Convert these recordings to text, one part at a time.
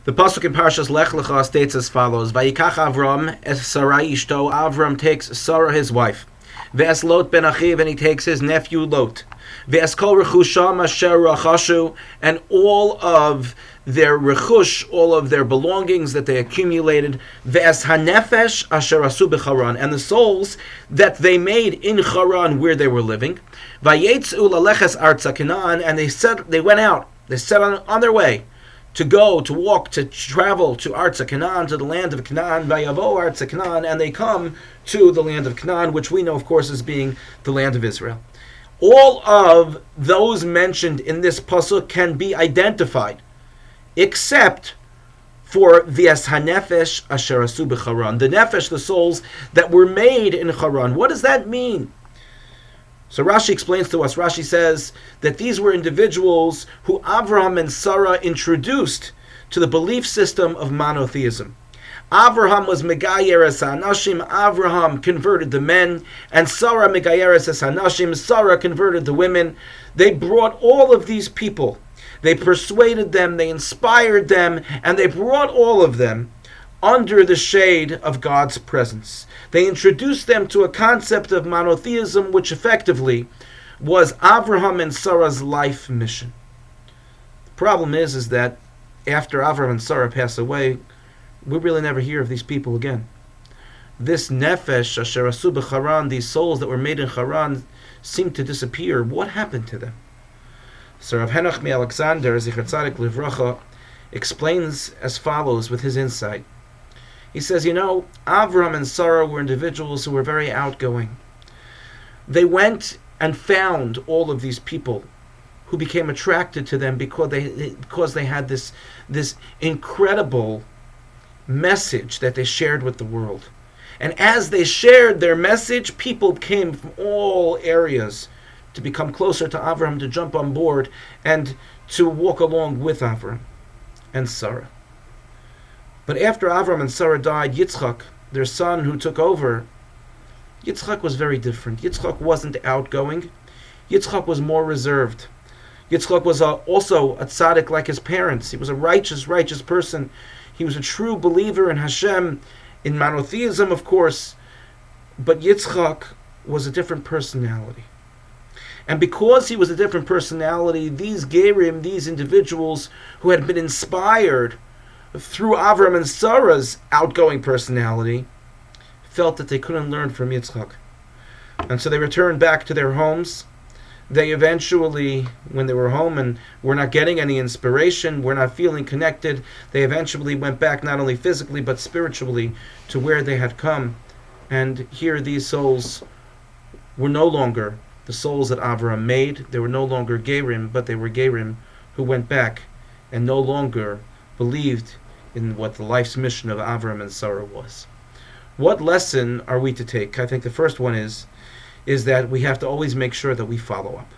The pasuk in Parshas Lech Lcha states as follows: Vayikach Avram es Sarai ishto. Avram takes Sarah his wife. Ve'es Lot ben Achiv, and he takes his nephew Lot. Ve'es kol rechusham asher rachashu, and all of their rechush, all of their belongings that they accumulated. Ve'es hanefesh asher asu b'Charan, and the souls that they made in Charan where they were living. Vayetzu laleches arza Canaan, and they went out. They set on their way to go, to walk, to travel to Arza Canaan, to the land of Canaan, Vayavo Arza Canaan, and they come to the land of Canaan, which we know, of course, as being the land of Israel. All of those mentioned in this pasuk can be identified, except for V'es hanefesh asher asu b'Charan, the nefesh, the souls that were made in Charan. What does that mean? So Rashi explains to us, Rashi says that these were individuals who Avraham and Sarah introduced to the belief system of monotheism. Avraham was Megayeres HaNashim, Avraham converted the men, and Sarah Megayeres HaNashim, Sarah converted the women. They brought all of these people, they persuaded them, they inspired them, and they brought all of them under the shade of God's presence. They introduced them to a concept of monotheism, which effectively was Avraham and Sarah's life mission. The problem is that after Avraham and Sarah pass away, we really never hear of these people again. This nefesh, asher asu b'Charan, these souls that were made in Charan, seem to disappear. What happened to them? So Rav Henoch Alexander, Zichar Tzadik Livracha, explains as follows with his insight. He says, Avram and Sarah were individuals who were very outgoing. They went and found all of these people who became attracted to them because they had this incredible message that they shared with the world. And as they shared their message, people came from all areas to become closer to Avram, to jump on board, and to walk along with Avram and Sarah. But after Avram and Sarah died, Yitzchak, their son who took over, Yitzchak was very different. Yitzchak wasn't outgoing. Yitzchak was more reserved. Yitzchak was also a tzaddik like his parents. He was a righteous person. He was a true believer in Hashem, in monotheism, of course. But Yitzchak was a different personality. And because he was a different personality, these Gerim, these individuals who had been inspired through Avram and Sarah's outgoing personality, felt that they couldn't learn from Yitzchak. And so they returned back to their homes. They eventually, when they were home and were not getting any inspiration, were not feeling connected, they eventually went back not only physically but spiritually to where they had come. And here these souls were no longer the souls that Avram made. They were no longer Gerim, but they were Gerim who went back and no longer believed in what the life's mission of Avram and Sarah was. What lesson are we to take? I think the first one is that we have to always make sure that we follow up.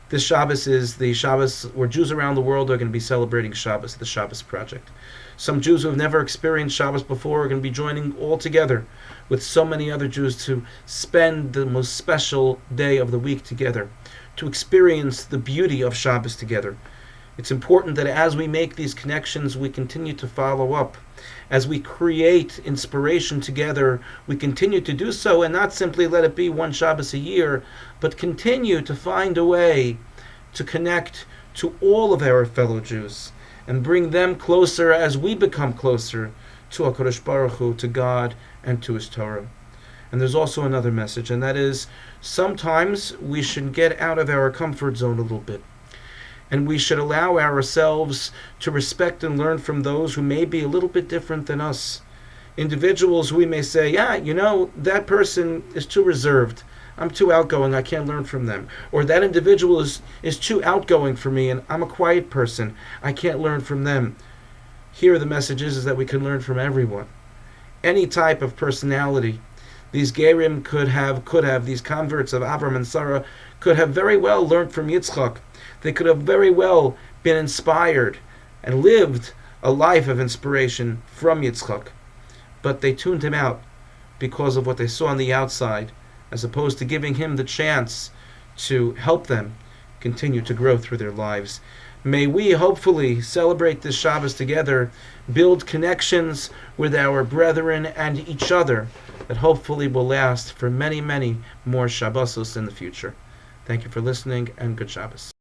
This Shabbos is the Shabbos where Jews around the world are going to be celebrating Shabbos, the Shabbos Project. Some Jews who have never experienced Shabbos before are going to be joining all together with so many other Jews to spend the most special day of the week together, to experience the beauty of Shabbos together. It's important that as we make these connections, we continue to follow up. As we create inspiration together, we continue to do so and not simply let it be one Shabbos a year, but continue to find a way to connect to all of our fellow Jews and bring them closer as we become closer to HaKadosh Baruch Hu, to God and to His Torah. And there's also another message, and that is sometimes we should get out of our comfort zone a little bit. And we should allow ourselves to respect and learn from those who may be a little bit different than us. Individuals we may say, that person is too reserved. I'm too outgoing, I can't learn from them. Or that individual is too outgoing for me and I'm a quiet person, I can't learn from them. Here the message is that we can learn from everyone. Any type of personality. These Gerim could have, these converts of Avram and Sarah could have very well learned from Yitzchak. They could have very well been inspired and lived a life of inspiration from Yitzchak. But they tuned him out because of what they saw on the outside, as opposed to giving him the chance to help them continue to grow through their lives. May we hopefully celebrate this Shabbos together, build connections with our brethren and each other that hopefully will last for many, many more Shabbosos in the future. Thank you for listening, and good Shabbos.